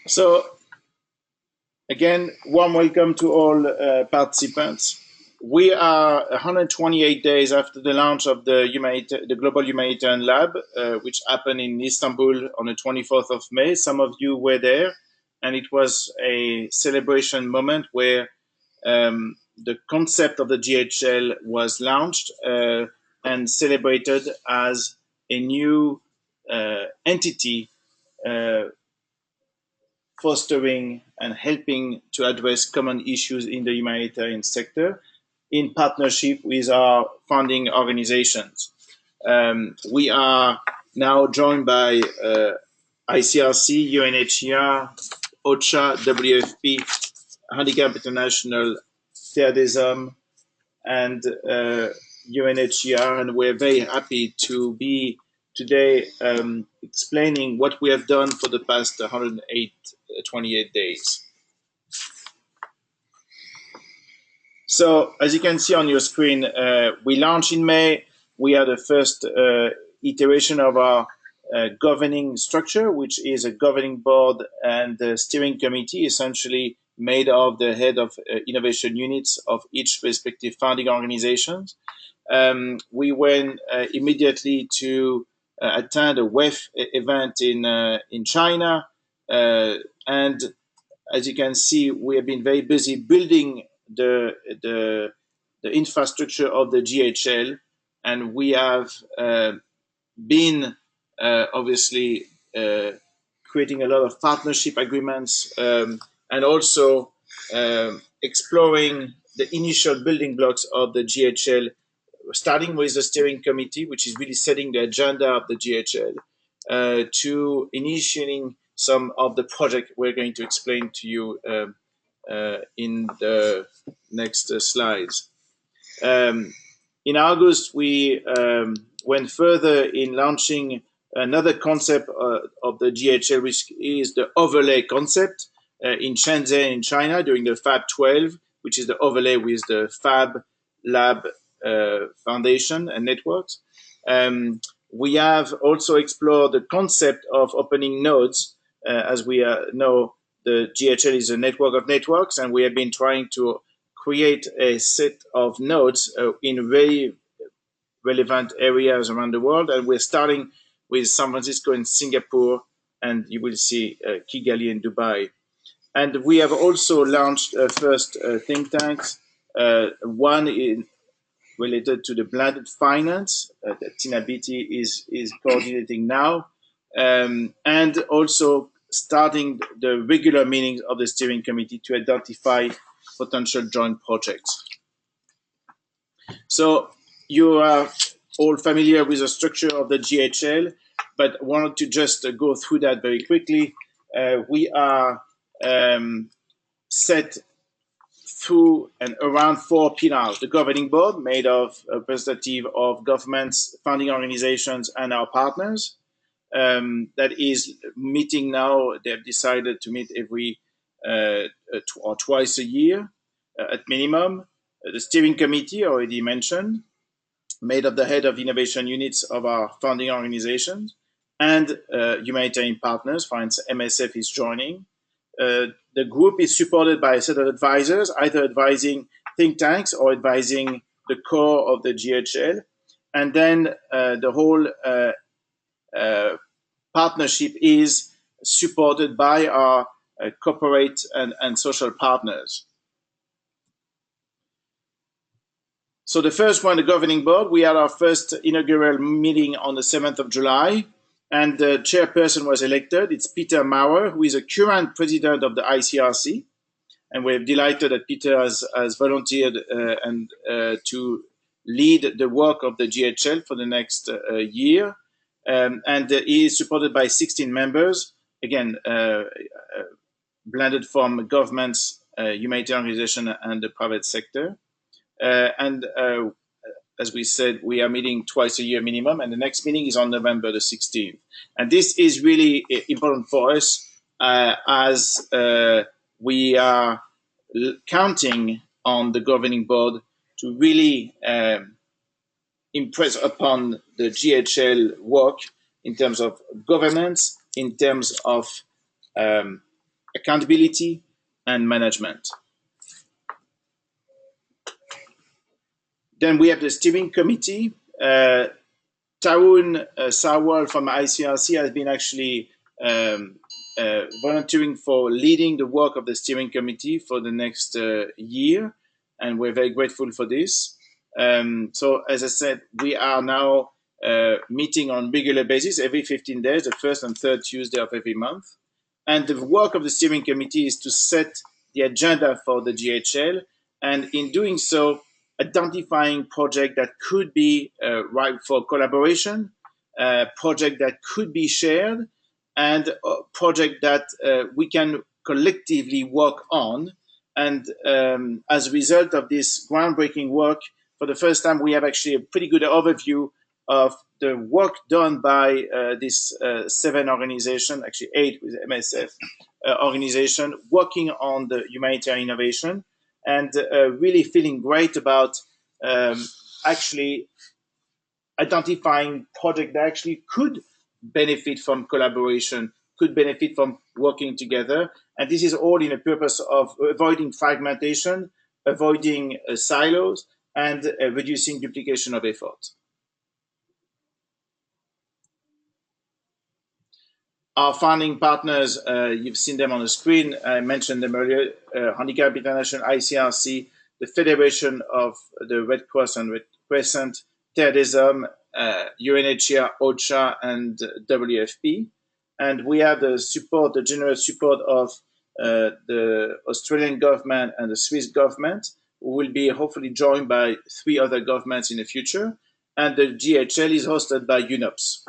So again, warm welcome to all participants. We are 128 days after the launch of the Global Humanitarian Lab, which happened in Istanbul on the 24th of May. Some of you were there, and it was a celebration moment where the concept of the GHL was launched and celebrated as a new entity fostering and helping to address common issues in the humanitarian sector in partnership with our funding organizations. We are now joined by ICRC, UNHCR, OCHA, WFP, Handicap International, Terre des Hommes, and UNHCR, and we're very happy to be today explaining what we have done for the past 128 days. So, as you can see on your screen, we launched in May. We are the first iteration of our governing structure, which is a governing board and a steering committee, essentially made of the head of innovation units of each respective founding organizations. We went immediately to attend a WEF event in China, and as you can see, we have been very busy building the infrastructure of the GHL, and we have been obviously creating a lot of partnership agreements and also exploring the initial building blocks of the GHL, starting with the steering committee, which is really setting the agenda of the GHL, to initiating some of the project we're going to explain to you in the next slides. In August, we went further in launching another concept of the GHL, which is the overlay concept in Shenzhen in China during the Fab 12, which is the overlay with the Fab Lab Foundation and networks. We have also explored the concept of opening nodes. As we know, the GHL is a network of networks, and we have been trying to create a set of nodes in very relevant areas around the world. And we're starting with San Francisco and Singapore, and you will see Kigali and Dubai. And we have also launched first think tanks, one related to the blended finance that Tina Beatty is coordinating now, and also starting the regular meetings of the steering committee to identify potential joint projects. So you are all familiar with the structure of the GHL, but wanted to just go through that very quickly. We are set through and around 4 pillars: the governing board, made of a representative of governments, funding organizations, and our partners. That is meeting now. They've decided to meet every or twice a year at minimum. The steering committee, already mentioned, made of the head of innovation units of our funding organizations and humanitarian partners. For instance, MSF is joining. The group is supported by a set of advisors, either advising think tanks or advising the core of the GHL. And then the whole partnership is supported by our corporate and social partners. So the first one, the governing board, we had our first inaugural meeting on the 7th of July, and the chairperson was elected. It's Peter Maurer, who is a current president of the ICRC. And we're delighted that Peter has volunteered to lead the work of the GHL for the next year. And he is supported by 16 members, again, blended from governments, humanitarian organization, and the private sector. As we said, we are meeting twice a year minimum, and the next meeting is on November the 16th. And this is really important for us as we are counting on the governing board to really impress upon the GHL work in terms of governance, in terms of accountability and management. Then we have the steering committee. Tarun Sarwal from ICRC has been actually volunteering for leading the work of the steering committee for the next year, and we're very grateful for this. So as I said, we are now meeting on regular basis every 15 days, the first and third Tuesday of every month. And the work of the steering committee is to set the agenda for the GHL, and in doing so, identifying projects that could be ripe for collaboration, projects that could be shared, and projects that we can collectively work on. And as a result of this groundbreaking work, for the first time, we have actually a pretty good overview of the work done by this 7 organization, actually 8 with MSF organization, working on the humanitarian innovation, and really feeling great about actually identifying projects that actually could benefit from collaboration, could benefit from working together. And this is all in the purpose of avoiding fragmentation, avoiding silos, and reducing duplication of effort. Our founding partners, you've seen them on the screen. I mentioned them earlier, Handicap International, ICRC, the Federation of the Red Cross and Red Crescent, Terre des Hommes, UNHCR, OCHA, and WFP. And we have the support, the generous support of the Australian government and the Swiss government, who will be hopefully joined by 3 other governments in the future. And the GHL is hosted by UNOPS.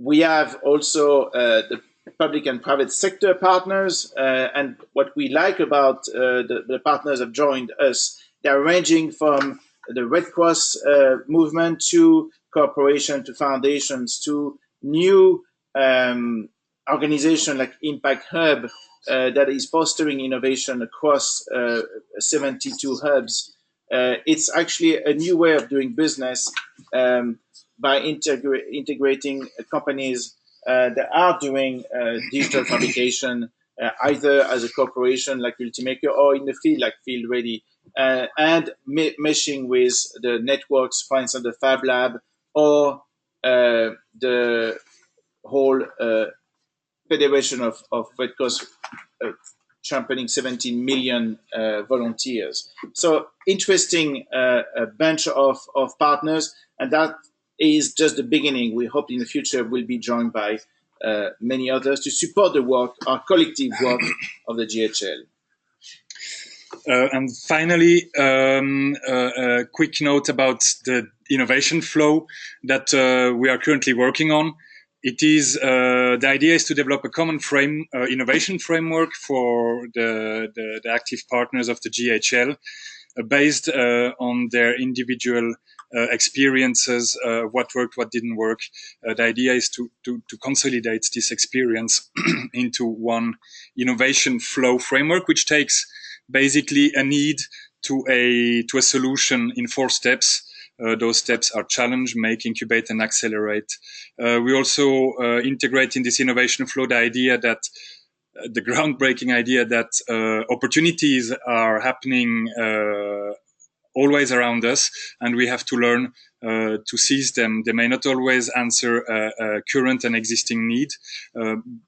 We have also the public and private sector partners, and what we like about the partners that have joined us, they're ranging from the Red Cross movement to corporation, to foundations, to new organizations like Impact Hub that is fostering innovation across 72 hubs. It's actually a new way of doing business by integrating companies that are doing digital fabrication, either as a corporation like Ultimaker or in the field like Field Ready, and meshing with the networks, for instance, the Fab Lab or the whole Federation of Red Cross championing 17 million volunteers. So interesting bunch of partners, and that is just the beginning. We hope in the future we'll be joined by many others to support the work, our collective work of the GHL. And finally, a quick note about the innovation flow that we are currently working on. It is the idea is to develop a common innovation framework for the active partners of the GHL, based on their individual experiences, what worked, what didn't work. The idea is to consolidate this experience into one innovation flow framework, which takes basically a need to a solution in 4 steps. Those steps are challenge, make, incubate, and accelerate. We also integrate in this innovation flow the idea that the groundbreaking idea that opportunities are happening always around us, and we have to learn to seize them. They may not always answer a current and existing need,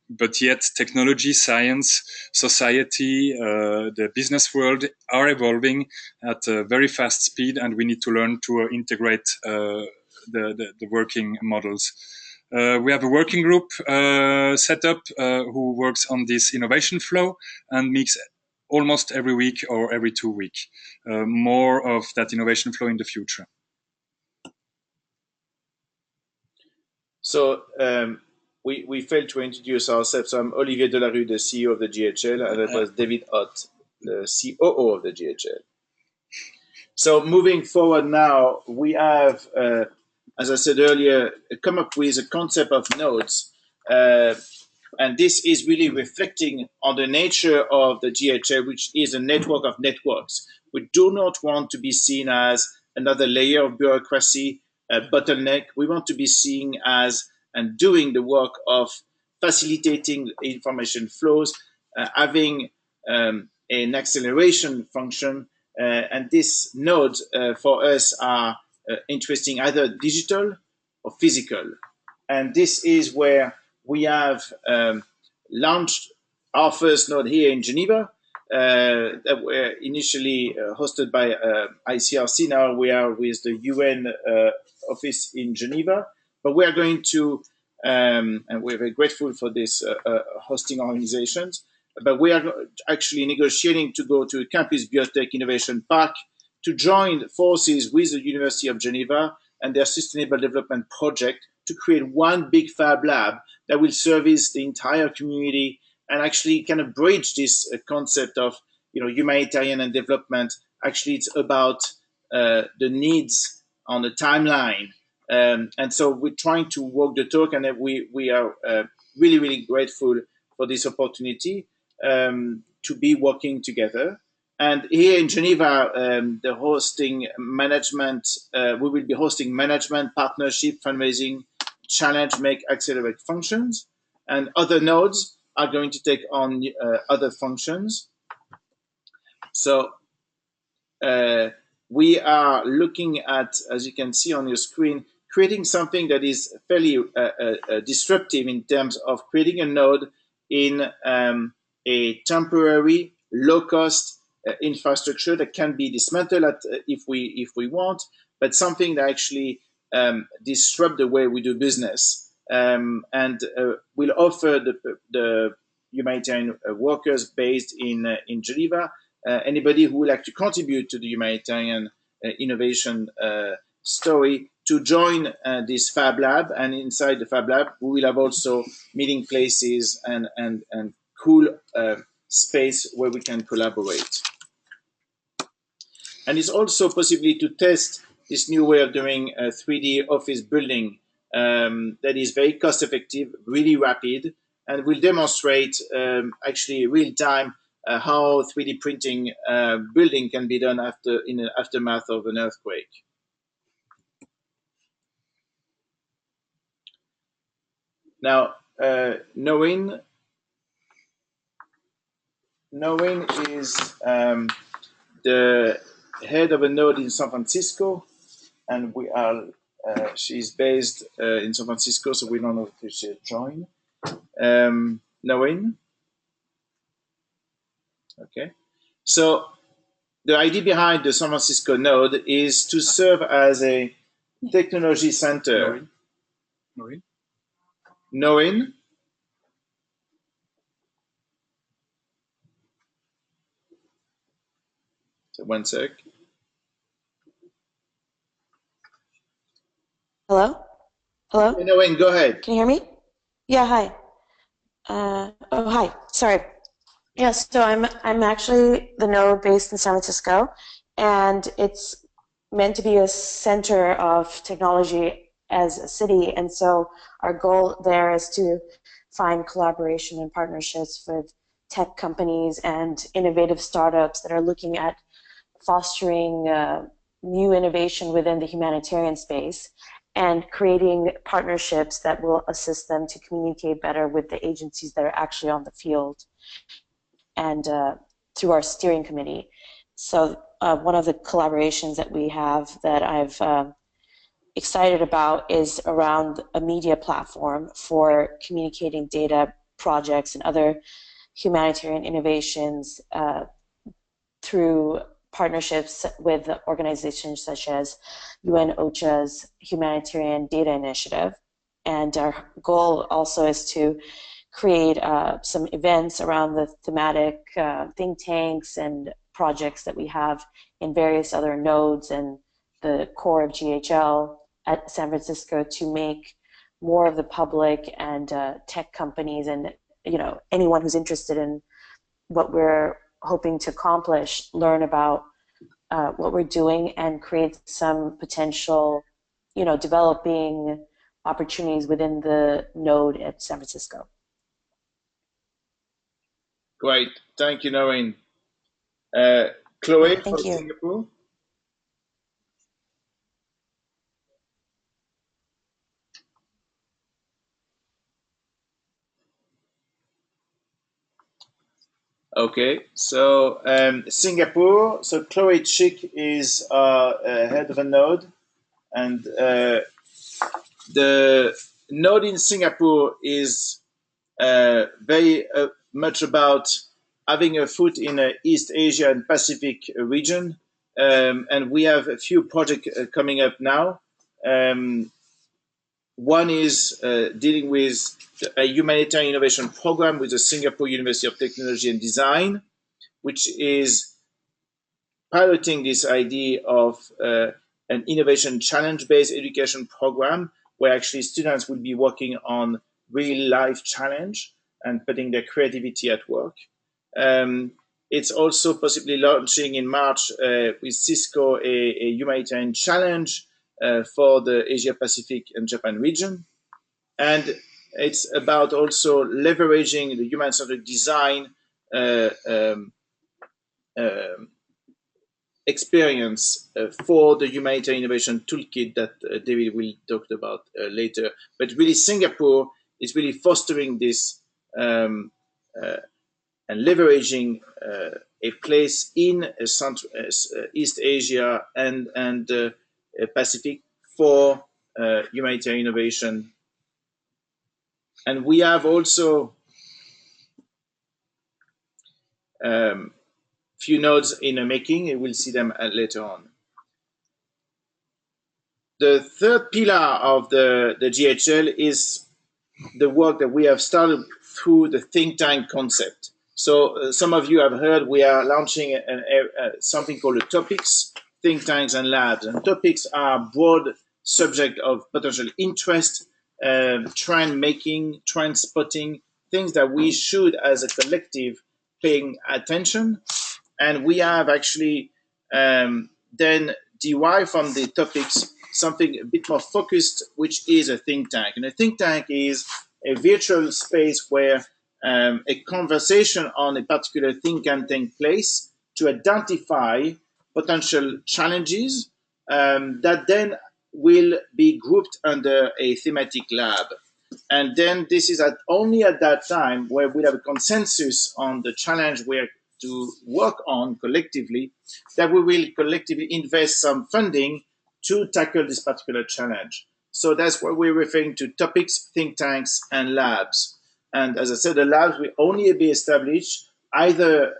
but yet technology, science, society, the business world are evolving at a very fast speed, and we need to learn to integrate the working models. We have a working group set up who works on this innovation flow and meets almost every week or every 2 weeks. More of that innovation flow in the future. So we failed to introduce ourselves. So I'm Olivier Delarue, the CEO of the GHL, and that was David Ott, the COO of the GHL. So moving forward now, we have, as I said earlier, come up with a concept of nodes. And this is really reflecting on the nature of the GHL, which is a network of networks. We do not want to be seen as another layer of bureaucracy, bottleneck. We want to be seen as and doing the work of facilitating information flows, having an acceleration function, and these nodes for us are interesting, either digital or physical. And this is where we have launched our first node here in Geneva, that were initially hosted by ICRC. Now we are with the UN office in Geneva, but we are going to, and we're very grateful for this hosting organizations, but we are actually negotiating to go to Campus Biotech Innovation Park to join forces with the University of Geneva and their Sustainable Development Project to create one big Fab Lab that will service the entire community and actually kind of bridge this concept of humanitarian and development. Actually, it's about the needs on the timeline, and so we're trying to walk the talk, and we are really, really grateful for this opportunity to be working together. And here in Geneva, the hosting management, we will be hosting management, partnership, fundraising, challenge, make, accelerate functions, and other nodes are going to take on other functions. So we are looking at, as you can see on your screen, creating something that is fairly disruptive in terms of creating a node in a temporary, low-cost infrastructure that can be dismantled if we want, but something that actually disrupt the way we do business, and will offer the humanitarian workers based in Geneva, anybody who would like to contribute to the humanitarian innovation story, to join this Fab Lab. And inside the Fab Lab, we will have also meeting places and cool space where we can collaborate. And it's also possibly to test this new way of doing 3D office building that is very cost effective, really rapid, and will demonstrate actually real time how 3D printing building can be done in the aftermath of an earthquake. Now, Noin is the head of a node in San Francisco, and we are. She's based in San Francisco, so we don't know if she'll join. Noin. Okay. So the idea behind the San Francisco node is to serve as a technology center. Noin. So one sec. Hello? Hello? Hey, Noin, go ahead. Can you hear me? Yeah, hi. Hi. Sorry. Yes, so I'm actually the node based in San Francisco, and it's meant to be a center of technology as a city. And so our goal there is to find collaboration and partnerships with tech companies and innovative startups that are looking at fostering new innovation within the humanitarian space and creating partnerships that will assist them to communicate better with the agencies that are actually on the field and through our steering committee. So one of the collaborations that we have that I've excited about is around a media platform for communicating data projects and other humanitarian innovations through partnerships with organizations such as UN OCHA's Humanitarian Data Initiative. And our goal also is to create some events around the thematic think tanks and projects that we have in various other nodes and the core of GHL at San Francisco to make more of the public and tech companies and anyone who's interested in what we're hoping to accomplish learn about what we're doing and create some potential developing opportunities within the node at San Francisco. Great, thank you, Noin. Chloe Thank from you. Singapore. Okay, so Singapore. So Chloe Chick is head of a node, and the node in Singapore is very much about having a foot in the East Asia and Pacific region, and we have a few projects coming up now. One is dealing with a humanitarian innovation program with the Singapore University of Technology and Design, which is piloting this idea of an innovation challenge-based education program where actually students will be working on real-life challenge and putting their creativity at work. It's also possibly launching in March with Cisco a humanitarian challenge for the Asia Pacific and Japan region. And it's about also leveraging the human-centered design experience for the Humanitarian Innovation Toolkit that David will talk about later. But really, Singapore is really fostering this and leveraging a place in East Asia and Pacific for humanitarian innovation. And we have also few nodes in the making, and we'll see them later on. The third pillar of the GHL is the work that we have started through the think tank concept. So some of you have heard we are launching something called the topics, think tanks and labs. And topics are broad subject of potential interest, trend making, trend spotting, things that we should as a collective paying attention. And we have actually then derived from the topics something a bit more focused, which is a think tank. And a think tank is a virtual space where a conversation on a particular thing can take place to identify potential challenges that then will be grouped under a thematic lab. And then this is only at that time where we have a consensus on the challenge we're to work on collectively, that we will collectively invest some funding to tackle this particular challenge. So that's what we're referring to: topics, think tanks, and labs. And as I said, the labs will only be established either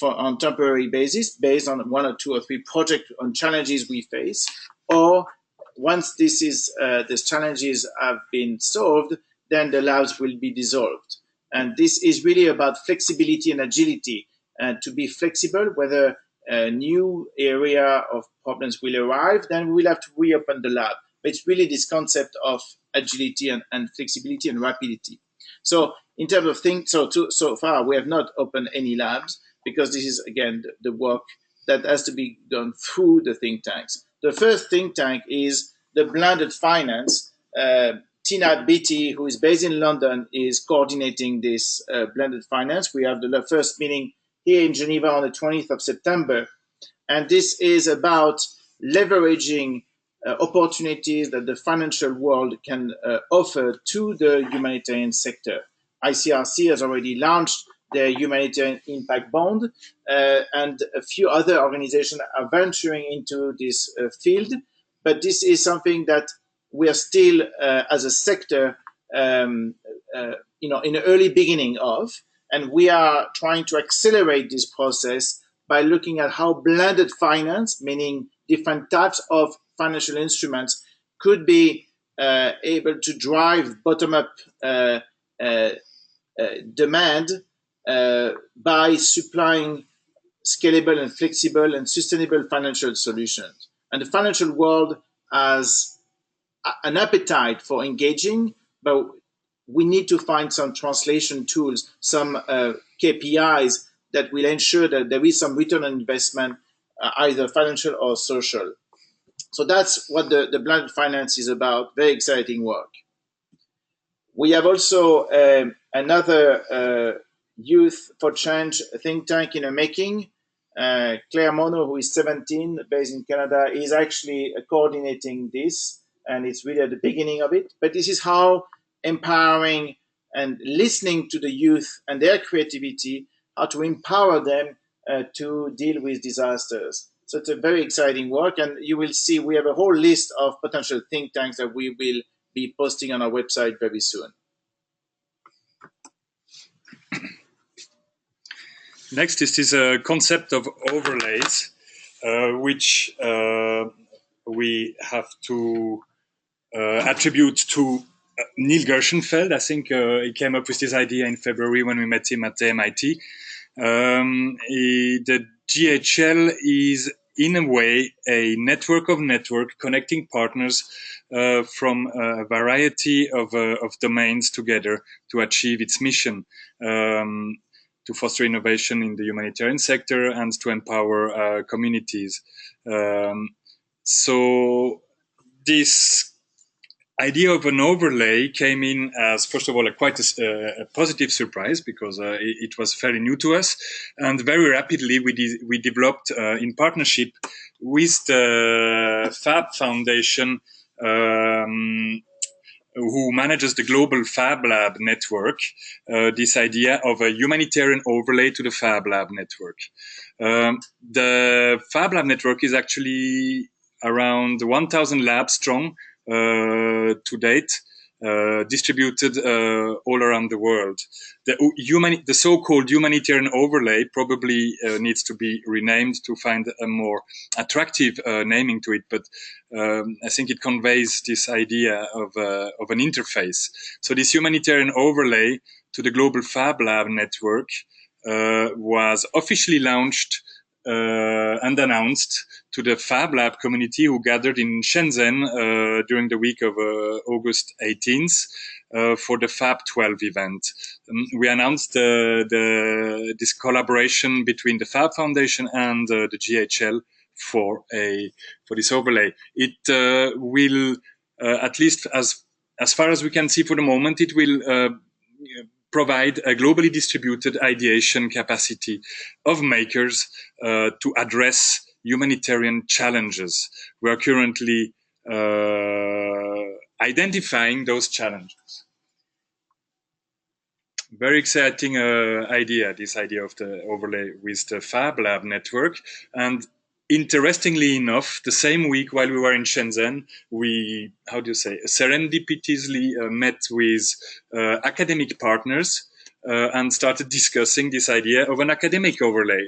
on temporary basis, based on 1 or 2 or 3 projects on challenges we face, or once these challenges have been solved, then the labs will be dissolved. And this is really about flexibility and agility, and to be flexible, whether a new area of problems will arrive, then we will have to reopen the lab. But it's really this concept of agility and flexibility and rapidity. So in terms of things, so far we have not opened any labs, because this is, again, the work that has to be done through the think tanks. The first think tank is the blended finance. Tina Beatty, who is based in London, is coordinating this blended finance. We have the first meeting here in Geneva on the 20th of September. And this is about leveraging opportunities that the financial world can offer to the humanitarian sector. ICRC has already launched their Humanitarian Impact Bond, and a few other organizations are venturing into this field. But this is something that we are still, as a sector, in the early beginning of, and we are trying to accelerate this process by looking at how blended finance, meaning different types of financial instruments, could be able to drive bottom-up demand by supplying scalable and flexible and sustainable financial solutions. And the financial world has an appetite for engaging, but we need to find some translation tools, some KPIs that will ensure that there is some return on investment, either financial or social. So that's what the blended finance is about. Very exciting work. We have also another Youth for Change think tank in the making. Claire Mono, who is 17, based in Canada, is actually coordinating this, and it's really at the beginning of it. But this is how empowering and listening to the youth and their creativity, how to empower them to deal with disasters. So it's a very exciting work, and you will see we have a whole list of potential think tanks that we will be posting on our website very soon. Next is this concept of overlays, which we have to attribute to Neil Gershenfeld. I think he came up with this idea in February when we met him at the MIT. The GHL is, in a way, a network of connecting partners from a variety of domains together to achieve its mission, to foster innovation in the humanitarian sector and to empower communities. So this idea of an overlay came in as, first of all, quite a positive surprise, because it was fairly new to us, and very rapidly we developed in partnership with the Fab Foundation, who manages the global Fab Lab network, this idea of a humanitarian overlay to the Fab Lab network. The Fab Lab network is actually around 1,000 labs strong to date, distributed all around the world. The so-called humanitarian overlay probably needs to be renamed to find a more attractive naming to it, but I think it conveys this idea of an interface. So this humanitarian overlay to the global Fab Lab network was officially launched and announced to the Fab Lab community, who gathered in Shenzhen during the week of August 18th for the Fab 12 event. We announced this collaboration between the Fab Foundation and the GHL for this overlay. It will, at least as far as we can see for the moment, it will provide a globally distributed ideation capacity of makers to address humanitarian challenges. We are currently identifying those challenges. Very exciting idea, this idea of the overlay with the Fab Lab network. And interestingly enough, the same week while we were in Shenzhen, we, serendipitously met with academic partners and started discussing this idea of an academic overlay.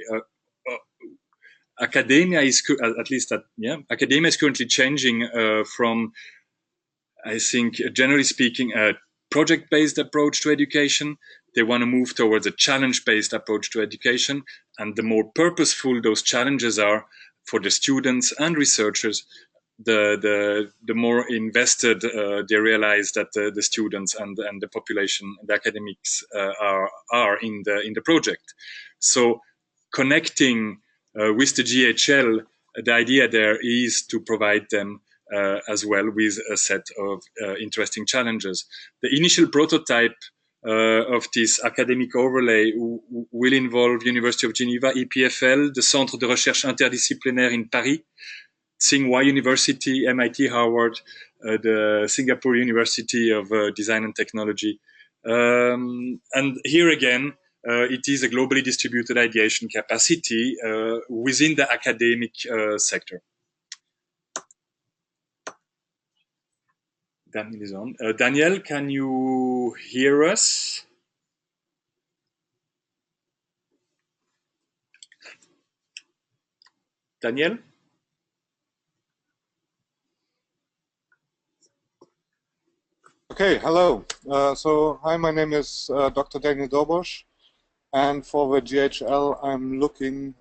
Academia is academia is currently changing from, I think, generally speaking, a project-based approach to education. They want to move towards a challenge-based approach to education, and the more purposeful those challenges are for the students and researchers, the more invested they realize that the students and the population, the academics are in the project. So connecting with the GHL, the idea there is to provide them as well with a set of interesting challenges. The initial prototype of this academic overlay will involve University of Geneva, EPFL, the Centre de Recherche Interdisciplinaire in Paris, Tsinghua University, MIT, Harvard, the Singapore University of Design and Technology. And here again, it is a globally distributed ideation capacity within the academic sector. Daniel is on. Daniel, can you hear us? Daniel? Okay, hello. Hi, my name is Dr. Daniel Dobosch, and for the GHL, I'm looking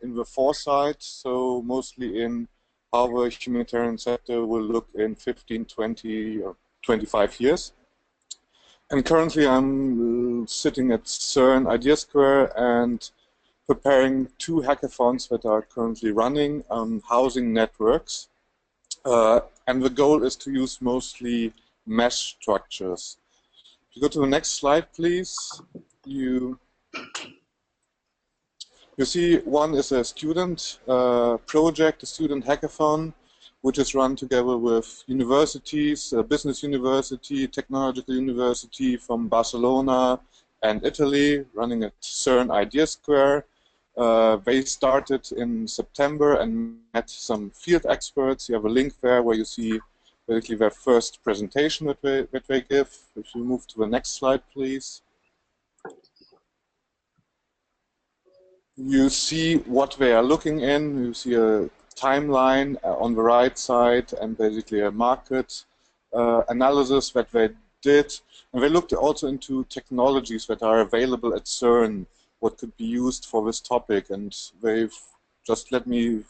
in the foresight, so mostly in how the humanitarian sector will look in 15, 20, or 25 years. And currently, I'm sitting at CERN Idea Square and preparing 2 hackathons that are currently running on housing networks. And the goal is to use mostly mesh structures. If you go to the next slide, please, you see one is a student project, a student hackathon, which is run together with universities, a business university, technological university from Barcelona, and Italy, running at CERN Idea Square. They started in September and met some field experts. You have a link there where you see basically their first presentation that they give. If you move to the next slide, please. You see what they are looking in. You see a timeline on the right side and basically a market analysis that they did. And they looked also into technologies that are available at CERN, what could be used for this topic. And they've just let me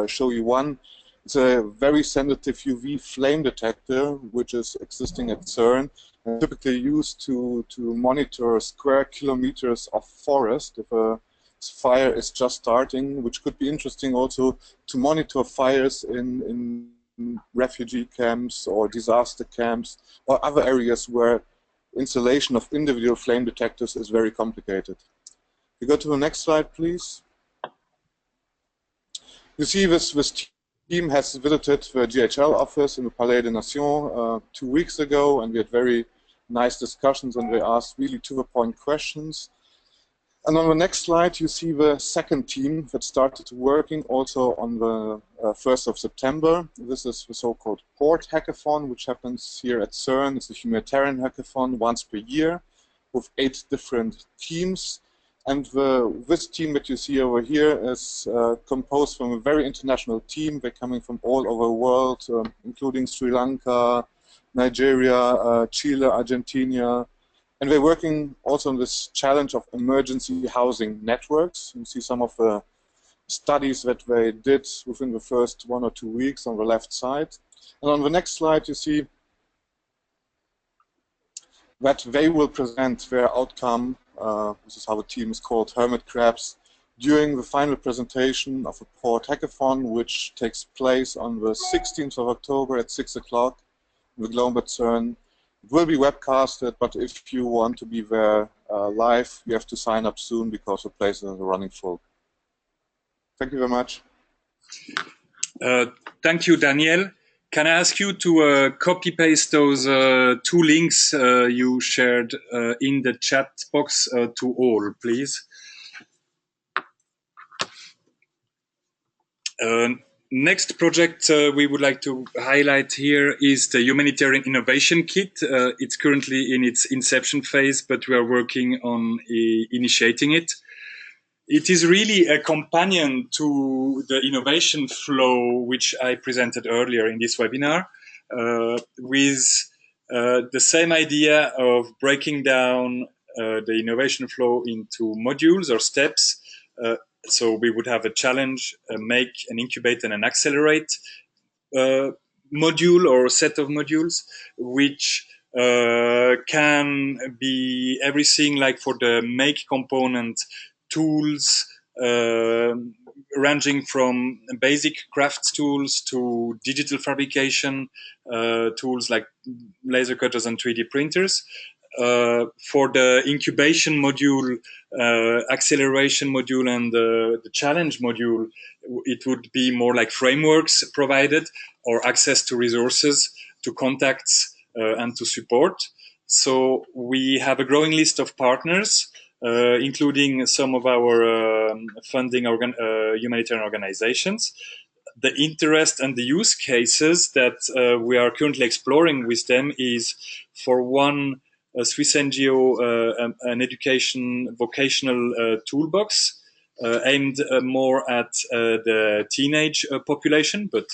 show you one. It's a very sensitive UV flame detector, which is existing at CERN, and typically used to monitor square kilometers of forest if a fire is just starting, which could be interesting also to monitor fires in refugee camps or disaster camps or other areas where installation of individual flame detectors is very complicated. You go to the next slide, please. You see this team has visited the GHL office in the Palais des Nations 2 weeks ago, and we had very nice discussions, and they asked really to-the-point questions. And on the next slide, you see the second team that started working also on the 1st of September. This is the so-called Port Hackathon, which happens here at CERN. It's a humanitarian hackathon once per year with 8 different teams. And this team that you see over here is composed from a very international team. They're coming from all over the world, including Sri Lanka, Nigeria, Chile, Argentina. And we're working also on this challenge of emergency housing networks. You see some of the studies that they did within the first 1 or 2 weeks on the left side. And on the next slide, you see that they will present their outcome. This is how the team is called, HERMIT crabs, during the final presentation of a Port Hackathon, which takes place on the 16th of October at 6 o'clock in the Globe at CERN. It will be webcasted, but if you want to be there live, you have to sign up soon because the places are running full. Thank you very much. Thank you, Daniel. Can I ask you to copy-paste those 2 links you shared in the chat box to all, please? Next project we would like to highlight here is the Humanitarian Innovation Kit. It's currently in its inception phase, but we are working on initiating it. It is really a companion to the innovation flow, which I presented earlier in this webinar, with the same idea of breaking down the innovation flow into modules or steps. So we would have a challenge, make, an incubate, and an accelerate module or a set of modules, which can be everything like for the make component, tools ranging from basic crafts tools to digital fabrication tools like laser cutters and 3D printers. For the incubation module, acceleration module, and the challenge module, it would be more like frameworks provided or access to resources, to contacts, and to support. So we have a growing list of partners, including some of our funding humanitarian organizations. The interest and the use cases that we are currently exploring with them is, for one, a Swiss NGO, an education vocational toolbox aimed more at the teenage population, but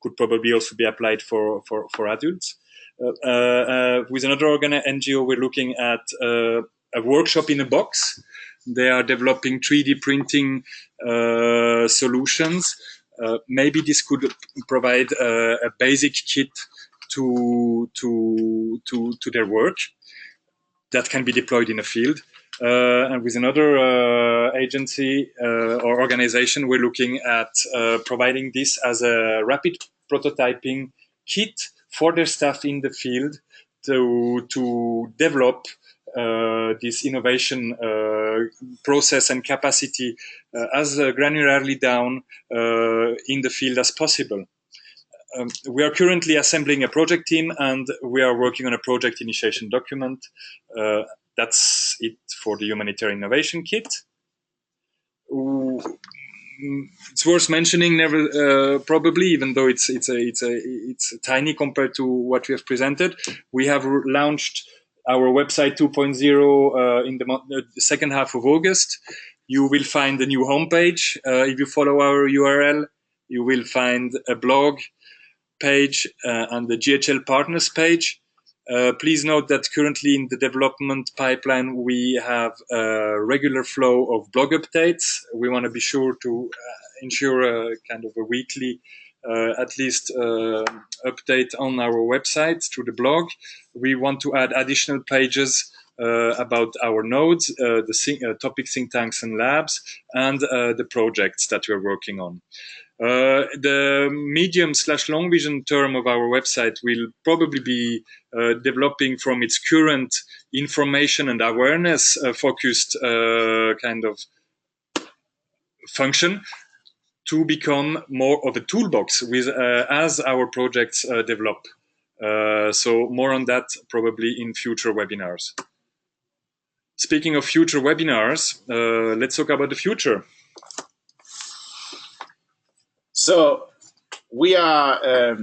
could probably also be applied for adults. With another NGO, we're looking at a workshop in a box. They are developing 3D printing solutions. Maybe this could provide a basic kit to their work that can be deployed in a field. And with another agency or organization, we're looking at providing this as a rapid prototyping kit for their staff in the field to develop this innovation process and capacity as granularly down in the field as possible. We are currently assembling a project team, and we are working on a project initiation document. that's it for the Humanitarian Innovation Kit. It's worth mentioning, probably, even though it's tiny compared to what we have presented, we have launched our website 2.0 in the second half of August. You will find a new homepage. If you follow our URL, you will find a blog page and the GHL Partners page. Please note that currently in the development pipeline, we have a regular flow of blog updates. We want to be sure to ensure a kind of a weekly, at least, update on our website through the blog. We want to add additional pages about our nodes, the topic think tanks and labs, and the projects that we're working on. The medium/long vision term of our website will probably be developing from its current information and awareness focused kind of function to become more of a toolbox with as our projects develop. So more on that probably in future webinars. Speaking of future webinars, let's talk about the future. So we are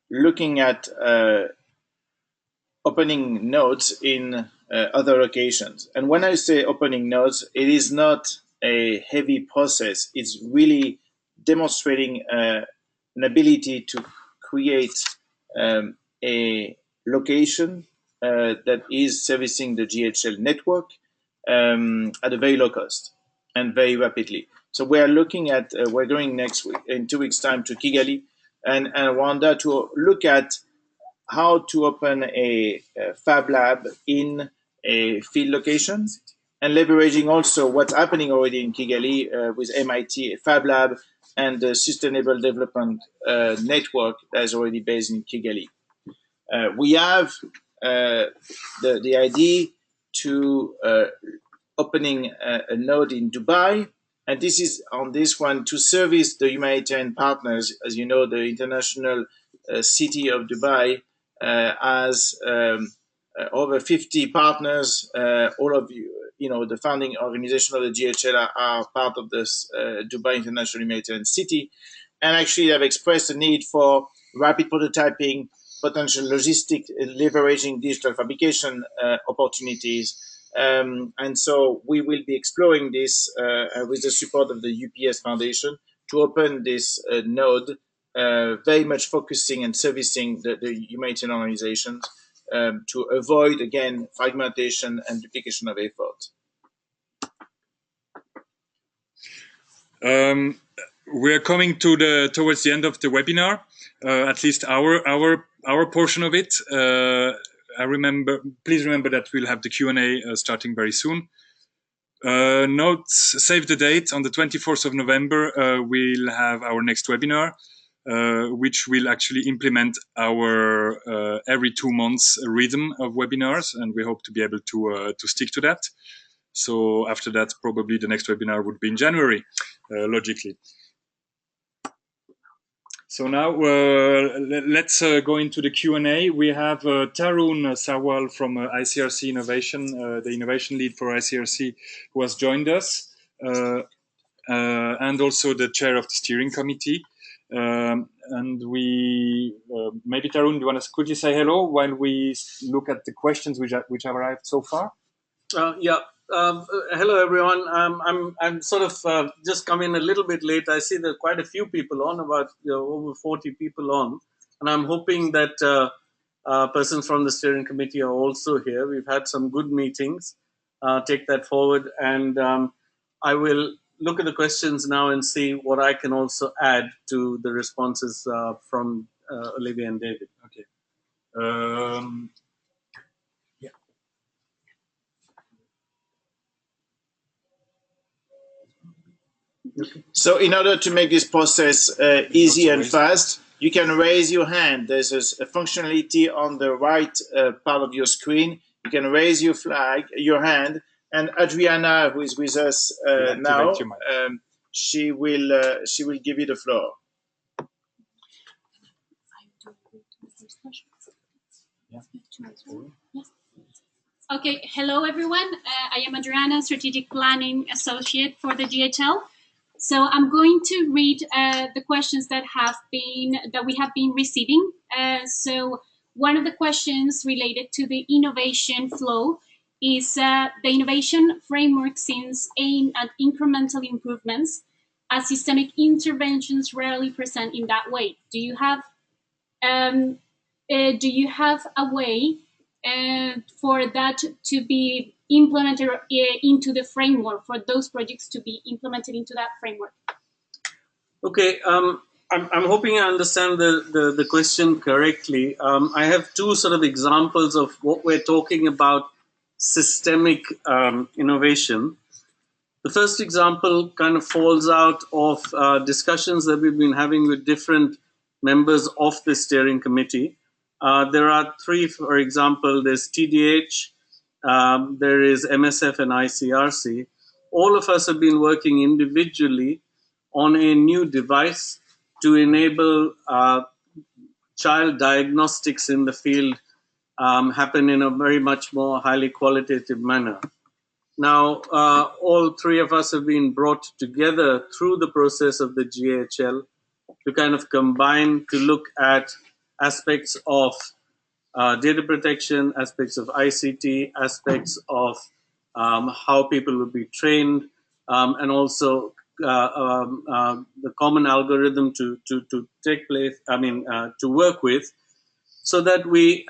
looking at opening nodes in other locations. And when I say opening nodes, it is not a heavy process. It's really demonstrating an ability to create a location that is servicing the GHL network at a very low cost and very rapidly. So we are looking at, we're going next week, in 2 weeks' time, to Kigali and Rwanda to look at how to open a Fab Lab in a field location and leveraging also what's happening already in Kigali with MIT, a Fab Lab, and the Sustainable Development Network that is already based in Kigali. We have the idea to opening a node in Dubai. And this is on this one to service the humanitarian partners. As you know, the international city of Dubai has over 50 partners. All of you know, the founding organization of the GHL are part of this Dubai International Humanitarian City. And actually have expressed a need for rapid prototyping, potential logistic leveraging digital fabrication opportunities. And so we will be exploring this with the support of the UPS Foundation to open this node, very much focusing and servicing the humanitarian organizations to avoid, again, fragmentation and duplication of effort. We're coming to towards the end of the webinar, at least our portion of it. Please remember that we'll have the Q&A starting very soon. Save the date. On the 24th of November, we'll have our next webinar, which will actually implement our every 2 months rhythm of webinars, and we hope to be able to stick to that. So after that, probably the next webinar would be in January, logically. So now let's go into the Q&A. We have Tarun Sawal from ICRC Innovation, the innovation lead for ICRC, who has joined us, and also the chair of the steering committee. And we, maybe Tarun, do you want to quickly say hello while we look at the questions which have arrived so far? Yeah. Hello, everyone. I'm sort of just come in a little bit late. I see there are quite a few people on, about over 40 people on, and I'm hoping that persons from the steering committee are also here. We've had some good meetings. Take that forward, and I will look at the questions now and see what I can also add to the responses from Olivia and David. Okay. So in order to make this process easy and fast, you can raise your hand. There's a functionality on the right part of your screen. You can raise your hand, and Adriana, who is with us now, she will give you the floor. Okay, hello everyone. I am Adriana, Strategic Planning Associate for the GHL. So I'm going to read the questions that we have been receiving. So one of the questions related to the innovation flow is the innovation framework seems aimed at incremental improvements, as systemic interventions rarely present in that way. Do you have a way for that to be implemented into the framework, for those projects to be implemented into that framework? Okay, I'm hoping I understand the question correctly. I have two sort of examples of what we're talking about systemic innovation. The first example kind of falls out of discussions that we've been having with different members of the steering committee. There are three, for example, there's TDH, there is MSF and ICRC. All of us have been working individually on a new device to enable child diagnostics in the field happen in a very much more highly qualitative manner. Now, all three of us have been brought together through the process of the GHL to kind of combine to look at aspects of data protection, aspects of ICT, aspects of how people will be trained, and also the common algorithm to take place. To work with, so that we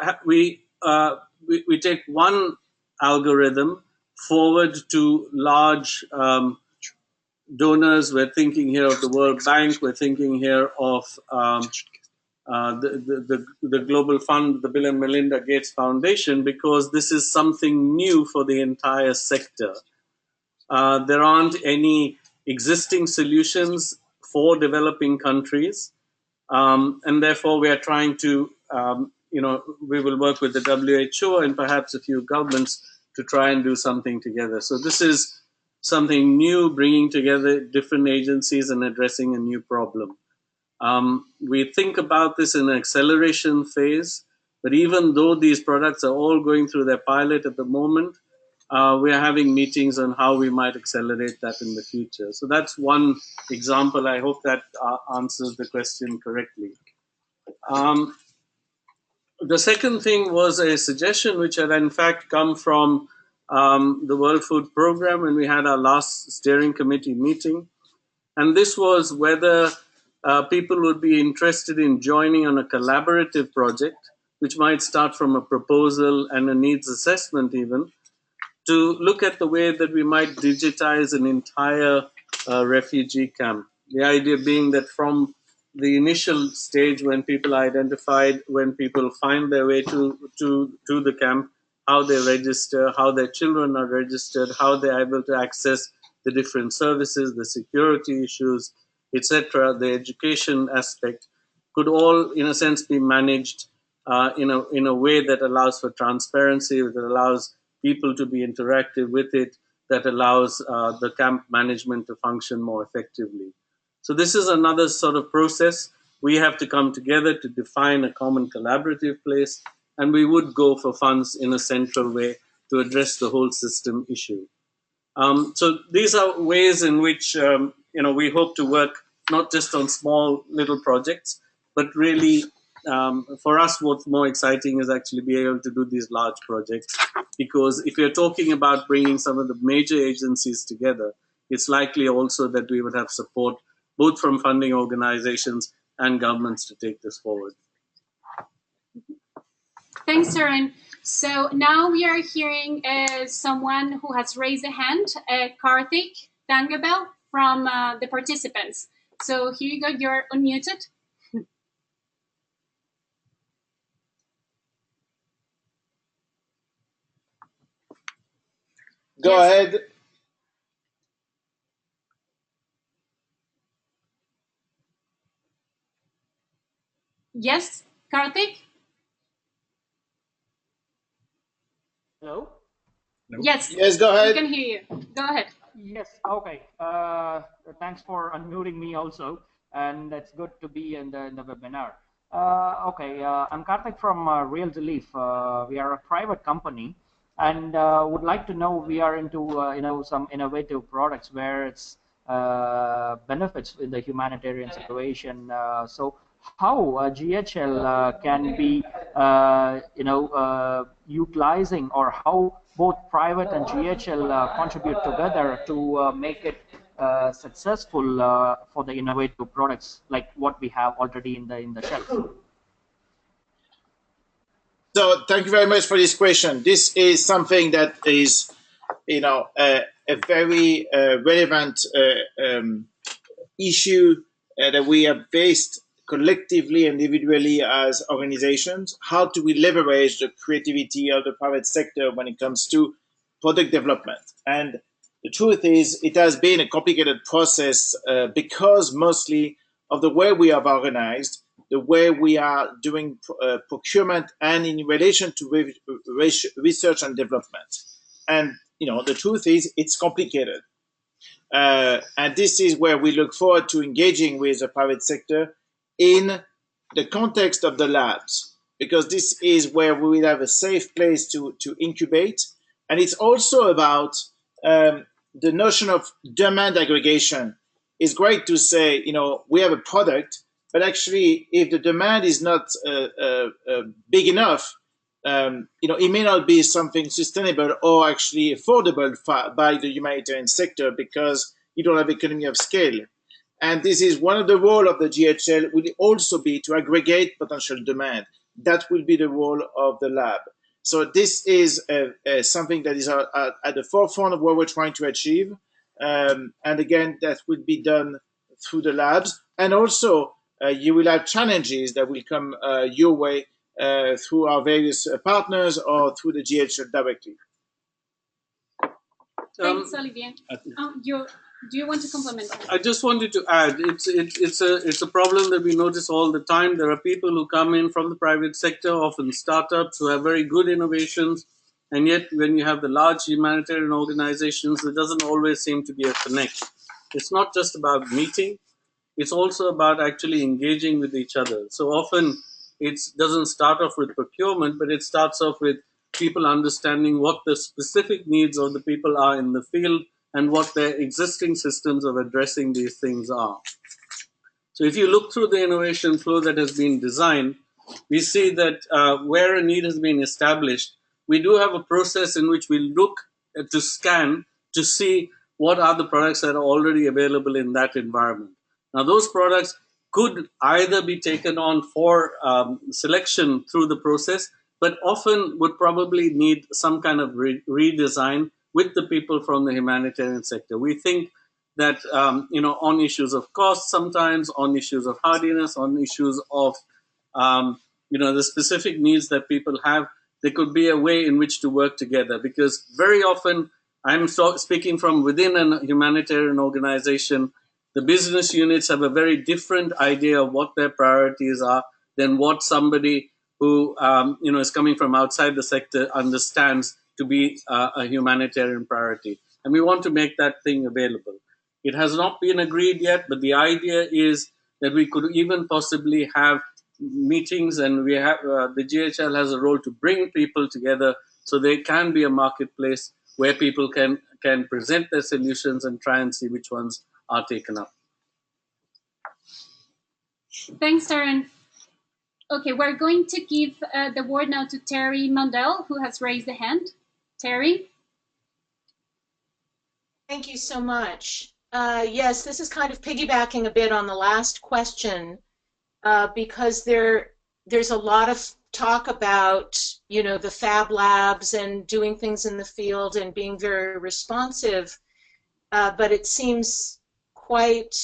take one algorithm forward to large donors. We're thinking here of the World Bank. We're thinking here of the Global Fund, the Bill and Melinda Gates Foundation, because this is something new for the entire sector. There aren't any existing solutions for developing countries, and therefore we are trying to, we will work with the WHO and perhaps a few governments to try and do something together. So this is something new, bringing together different agencies and addressing a new problem. We think about this in an acceleration phase, but even though these products are all going through their pilot at the moment, we are having meetings on how we might accelerate that in the future. So that's one example. I hope that answers the question correctly. The second thing was a suggestion which had in fact come from the World Food Program when we had our last steering committee meeting. And this was whether people would be interested in joining on a collaborative project, which might start from a proposal and a needs assessment even, to look at the way that we might digitize an entire refugee camp. The idea being that from the initial stage when people are identified, when people find their way to the camp, how they register, how their children are registered, how they're able to access the different services, the security issues, etc., the education aspect, could all, in a sense, be managed in a way that allows for transparency, that allows people to be interactive with it, that allows the camp management to function more effectively. So this is another sort of process. We have to come together to define a common collaborative place, and we would go for funds in a central way to address the whole system issue. So these are ways in which we hope to work not just on small little projects, but really for us what's more exciting is actually be able to do these large projects, because if you're talking about bringing some of the major agencies together, it's likely also that we would have support both from funding organizations and governments to take this forward. Thanks, Saran. So now we are hearing someone who has raised a hand, Karthik Dangabel from the participants. So here you go, you're unmuted. Go ahead. Yes, Karthik? Hello? Yes. Yes, go ahead. We can hear you. Go ahead. Yes, okay. Thanks for unmuting me also, and it's good to be in the webinar. I'm Karthik from Real Relief. We are a private company, and would like to know, we are into some innovative products where it's benefits in the humanitarian situation. So how GHL can be utilizing, or how both private and GHL contribute together to make it successful for the innovative products like what we have already in the shelf. So thank you very much for this question. This is something that is, a very relevant issue that we have faced collectively and individually as organizations. How do we leverage the creativity of the private sector when it comes to product development? And the truth is, it has been a complicated process because mostly of the way we have organized, the way we are doing procurement, and in relation to research and development. And the truth is, it's complicated. And this is where we look forward to engaging with the private sector in the context of the labs, because this is where we will have a safe place to incubate. And it's also about the notion of demand aggregation. It's great to say, we have a product, but actually, if the demand is not big enough, it may not be something sustainable or actually affordable by the humanitarian sector, because you don't have economy of scale. And this is one of the roles of the GHL, will also be to aggregate potential demand. That will be the role of the lab. So this is something that is at the forefront of what we're trying to achieve. And again, that will be done through the labs. And also, you will have challenges that will come your way through our various partners or through the GHL directly. Thanks, Olivier. Do you want to complement that? I just wanted to add, it's a problem that we notice all the time. There are people who come in from the private sector, often startups, who have very good innovations, and yet when you have the large humanitarian organizations, there doesn't always seem to be a connect. It's not just about meeting, it's also about actually engaging with each other. So often it doesn't start off with procurement, but it starts off with people understanding what the specific needs of the people are in the field and what their existing systems of addressing these things are. So if you look through the innovation flow that has been designed, we see that where a need has been established, we do have a process in which we look to scan to see what are the products that are already available in that environment. Now, those products could either be taken on for selection through the process, but often would probably need some kind of redesign with the people from the humanitarian sector. We think that, on issues of cost sometimes, on issues of hardiness, on issues of, the specific needs that people have, there could be a way in which to work together. Because very often, I'm speaking from within a humanitarian organization, the business units have a very different idea of what their priorities are than what somebody who is coming from outside the sector understands to be a humanitarian priority. And we want to make that thing available. It has not been agreed yet, but the idea is that we could even possibly have meetings, and we have the GHL has a role to bring people together so there can be a marketplace where people can present their solutions and try and see which ones are taken up. Thanks, Darren. Okay, we're going to give the word now to Terry Mundell, who has raised a hand. Terry? Thank you so much. Yes, this is kind of piggybacking a bit on the last question, because there's a lot of talk about, the Fab Labs and doing things in the field and being very responsive, but it seems quite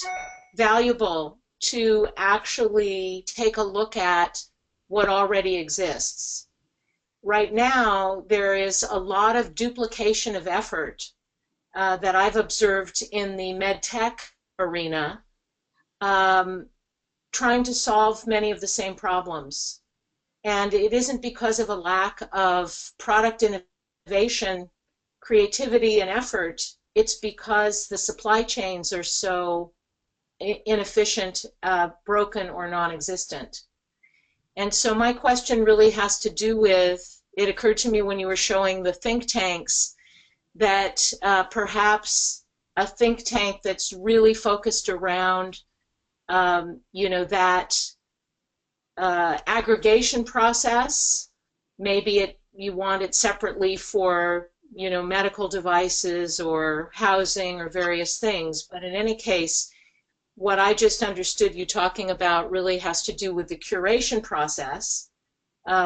valuable to actually take a look at what already exists. Right now, there is a lot of duplication of effort that I've observed in the medtech arena, trying to solve many of the same problems. And it isn't because of a lack of product innovation, creativity, and effort. It's because the supply chains are so inefficient, broken, or non-existent. And so my question really has to do with it occurred to me when you were showing the think tanks that perhaps a think tank that's really focused around, that aggregation process, maybe you want it separately for, medical devices or housing or various things. But in any case, what I just understood you talking about really has to do with the curation process,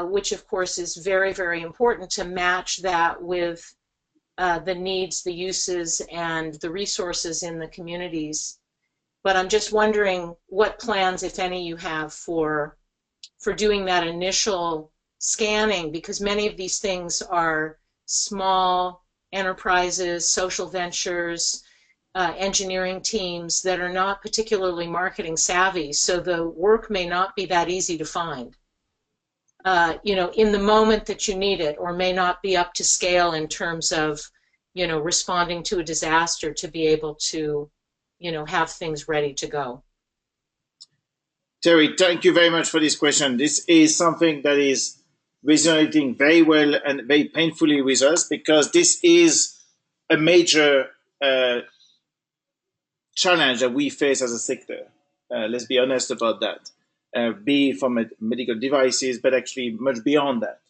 which of course is very, very important to match that with the needs, the uses, and the resources in the communities. But I'm just wondering what plans, if any, you have for doing that initial scanning, because many of these things are small enterprises, social ventures, engineering teams that are not particularly marketing savvy, so the work may not be that easy to find, in the moment that you need it, or may not be up to scale in terms of, responding to a disaster to be able to, have things ready to go. Terry, thank you very much for this question. This is something that is resonating very well and very painfully with us, because this is a major challenge that we face as a sector. Let's be honest about that. Be from medical devices, but actually much beyond that.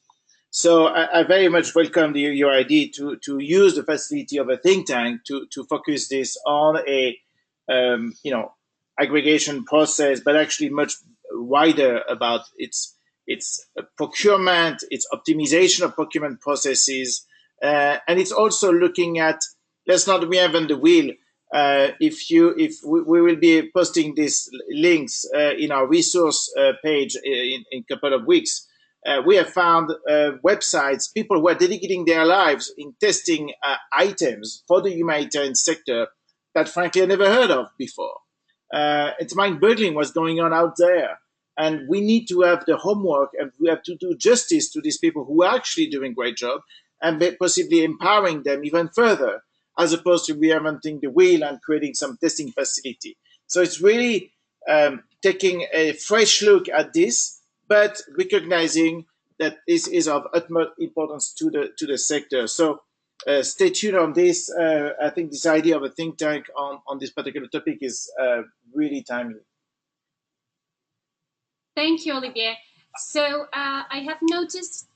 So I very much welcome your idea to use the facility of a think tank to focus this on a aggregation process, but actually much wider about its procurement, its optimization of procurement processes, and it's also looking at, let's not reinvent the wheel. If we will be posting these links in our resource page in a couple of weeks. We have found websites, people who are dedicating their lives in testing items for the humanitarian sector that frankly I never heard of before. It's mind-boggling what's going on out there. And we need to have the homework, and we have to do justice to these people who are actually doing a great job, and possibly empowering them even further, as opposed to reinventing the wheel and creating some testing facility. So it's really taking a fresh look at this, but recognizing that this is of utmost importance to the sector. So stay tuned on this. I think this idea of a think tank on this particular topic is really timely. Thank you, Olivier. So I have noticed.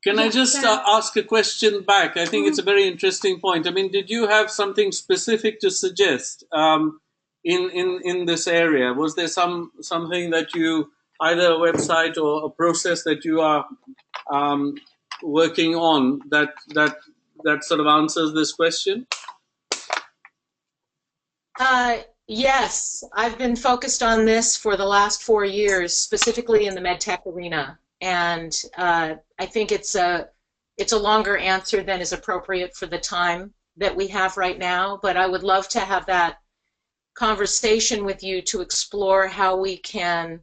Can I just ask a question back? I think it's a very interesting point. I mean, did you have something specific to suggest in this area? Was there something that you, either a website or a process that you are working on that sort of answers this question? Yes, I've been focused on this for the last 4 years, specifically in the medtech arena, and I think it's a longer answer than is appropriate for the time that we have right now. But I would love to have that conversation with you to explore how we can.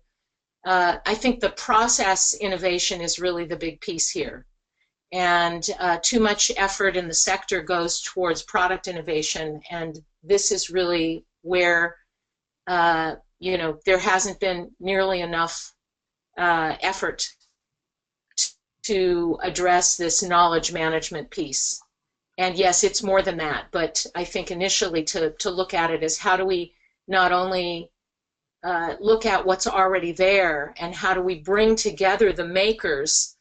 I think the process innovation is really the big piece here, and too much effort in the sector goes towards product innovation, and this is really where there hasn't been nearly enough effort to address this knowledge management piece. And yes, it's more than that, but I think initially to look at it as how do we not only look at what's already there, and how do we bring together the makers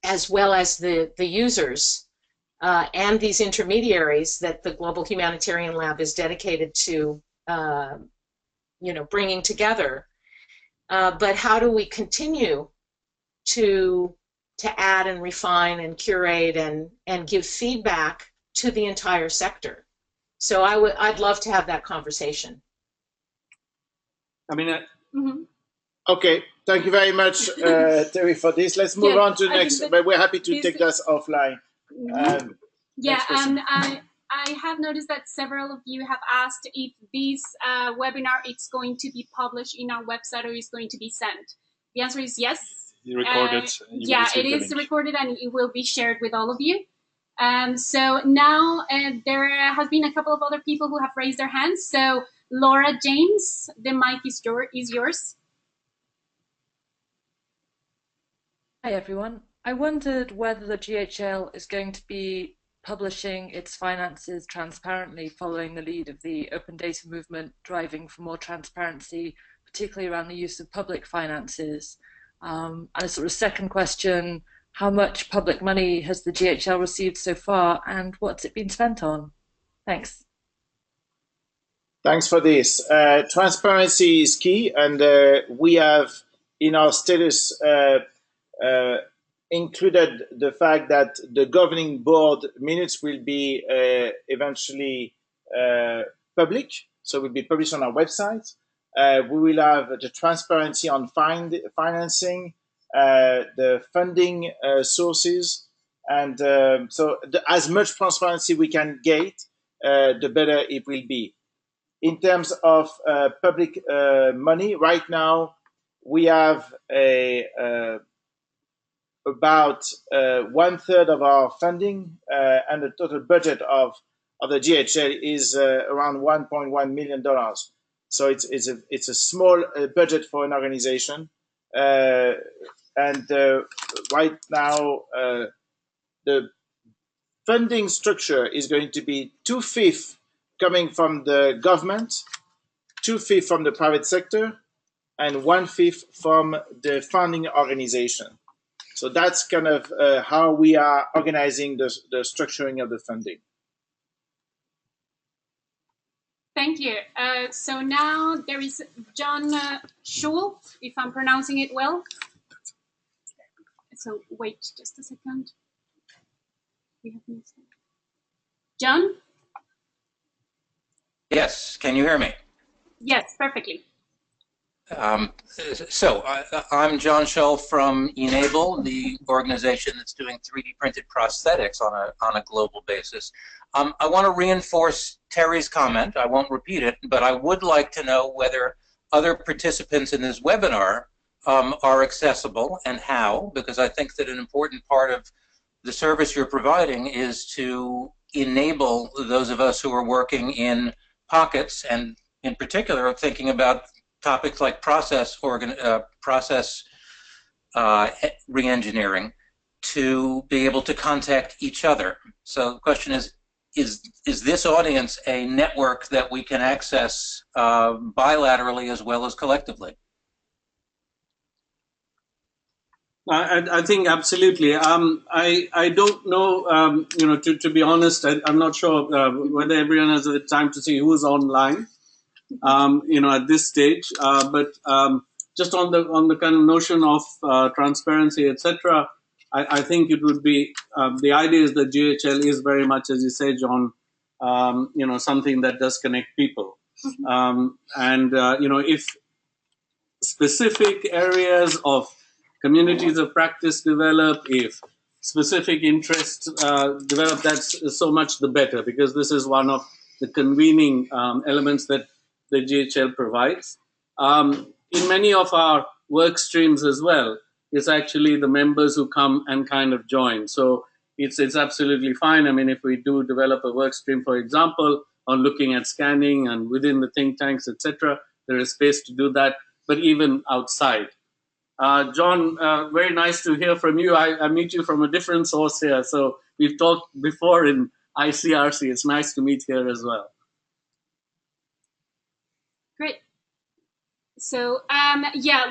as well as the users and these intermediaries that the Global Humanitarian Lab is dedicated to bringing together. But how do we continue to add and refine and curate and give feedback to the entire sector? So I'd love to have that conversation. I mean, Okay, thank you very much, Terry, for this. Let's move on to the next, but we're happy to take this offline. And I have noticed that several of you have asked if this webinar is going to be published in our website or is going to be sent. The answer is yes. You recorded. It is recorded and it will be shared with all of you. So now there has been a couple of other people who have raised their hands. So Laura James, the mic is yours. everyone. I wondered whether the GHL is going to be publishing its finances transparently following the lead of the open data movement driving for more transparency, particularly around the use of public finances. And a sort of second question, how much public money has the GHL received so far and what's it been spent on? Thanks. Thanks for this. Transparency is key, and we have in our status included the fact that the governing board minutes will be eventually public, so will be published on our website. We will have the transparency on financing, the funding sources, and so as much transparency we can get, the better it will be. In terms of public money, right now we have about 1/3 of our funding, and the total budget of the GHL is around $1.1 million. So it's a small budget for an organization, and right now the funding structure is going to be 2/5 coming from the government, 2/5 from the private sector, and 1/5 from the funding organization. So that's kind of how we are organizing the structuring of the funding. Thank you. So now there is John Schul, if I'm pronouncing it well. So wait just a second. We have missed it. John? Yes, can you hear me? Yes, perfectly. So I'm John Schull from Enable, the organization that's doing 3D printed prosthetics on a global basis. I want to reinforce Terry's comment. I won't repeat it, but I would like to know whether other participants in this webinar are accessible and how, because I think that an important part of the service you're providing is to enable those of us who are working in pockets, and in particular thinking about topics like process re-engineering, to be able to contact each other. So the question is this audience a network that we can access bilaterally as well as collectively? I think absolutely. I don't know, to be honest, I'm not sure whether everyone has the time to see who's online, at this stage. But just on the kind of notion of transparency, etc., I think it would be, the idea is that GHL is very much, as you say, John, something that does connect people. If specific areas of communities of practice develop, if specific interests develop, that's so much the better, because this is one of the convening elements that the GHL provides. In many of our work streams as well, it's actually the members who come and kind of join. So it's absolutely fine. I mean, if we do develop a work stream, for example, on looking at scanning and within the think tanks, etc., there is space to do that, but even outside. John, very nice to hear from you. I meet you from a different source here. So we've talked before in ICRC. It's nice to meet here as well. Great. So,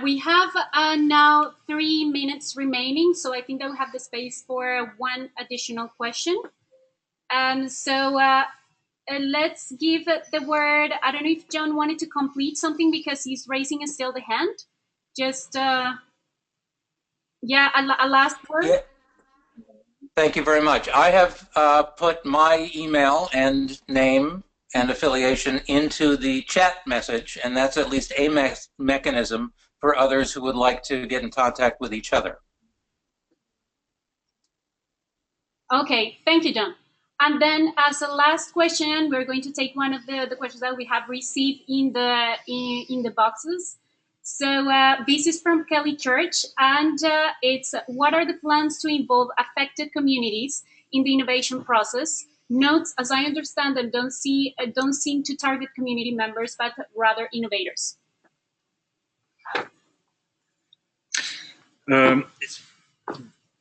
we have now 3 minutes remaining. So I think that we have the space for one additional question. Let's give the word. I don't know if John wanted to complete something because he's raising still the hand. Just, a last word. Yeah. Thank you very much. I have put my email and name and affiliation into the chat message, and that's at least a mechanism for others who would like to get in contact with each other. Okay, thank you, John. And then as a last question, we're going to take one of the questions that we have received in the boxes. So this is from Kelly Church, and it's, what are the plans to involve affected communities in the innovation process? Notes, as I understand them, don't seem to target community members, but rather innovators.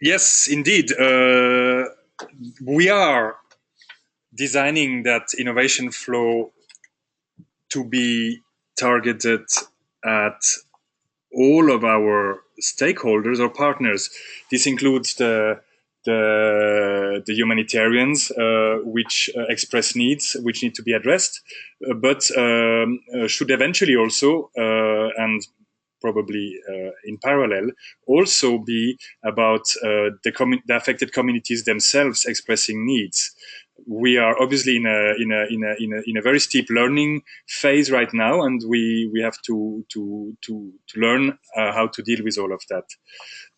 Yes, indeed. We are designing that innovation flow to be targeted at all of our stakeholders or partners. This includes the humanitarians, which express needs which need to be addressed, but should eventually also, and probably in parallel, also be about the affected communities themselves expressing needs. We are obviously in a very steep learning phase right now, and we have to learn how to deal with all of that.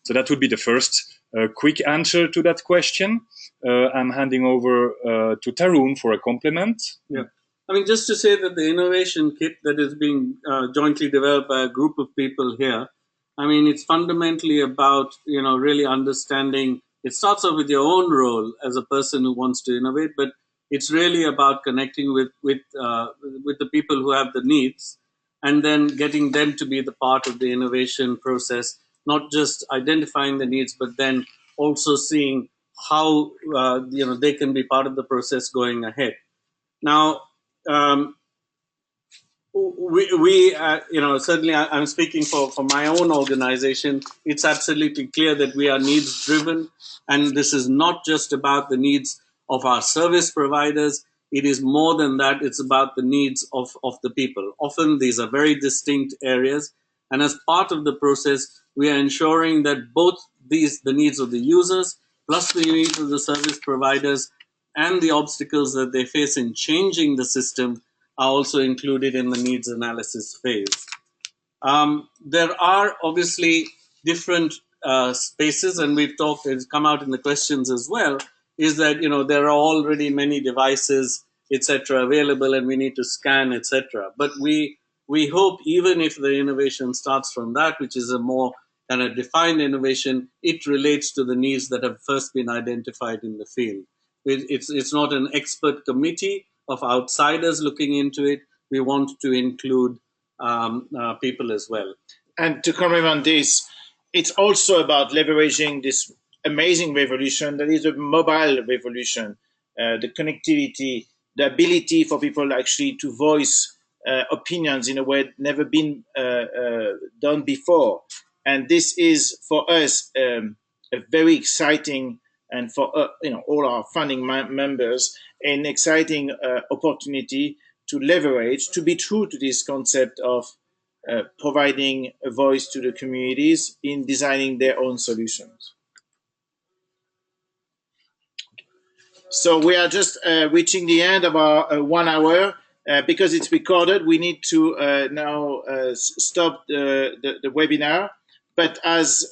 So that would be the first quick answer to that question. I'm handing over to Tarun for a compliment. Yeah. I mean, just to say that the innovation kit that is being jointly developed by a group of people here, I mean, it's fundamentally about, really understanding. It starts off with your own role as a person who wants to innovate, but it's really about connecting with the people who have the needs, and then getting them to be the part of the innovation process, not just identifying the needs, but then also seeing how they can be part of the process going ahead. Now, certainly I'm speaking for my own organization. It's absolutely clear that we are needs driven, and this is not just about the needs of our service providers. It is more than that. It's about the needs of the people. Often these are very distinct areas, and as part of the process, we are ensuring that both the needs of the users plus the needs of the service providers and the obstacles that they face in changing the system are also included in the needs analysis phase. There are obviously different spaces, and we've talked, it's come out in the questions as well, is that there are already many devices, etc., available, and we need to scan, etc. But we hope, even if the innovation starts from that, which is a more kind of defined innovation, it relates to the needs that have first been identified in the field. It's not an expert committee of outsiders looking into it. We want to include people as well. And to comment on this, it's also about leveraging this amazing revolution that is a mobile revolution, the connectivity, the ability for people actually to voice opinions in a way never been done before. And this is for us a very exciting, and for all our funding members, an exciting opportunity to leverage, to be true to this concept of providing a voice to the communities in designing their own solutions. So we are just reaching the end of our 1 hour. Because it's recorded, we need to now stop the webinar. But as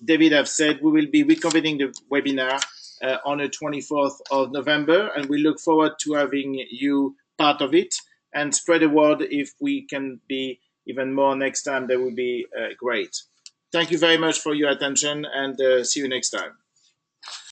David have said, we will be reconvening the webinar on the 24th of November, and we look forward to having you part of it, and spread the word. If we can be even more next time, that would be great. Thank you very much for your attention, and see you next time.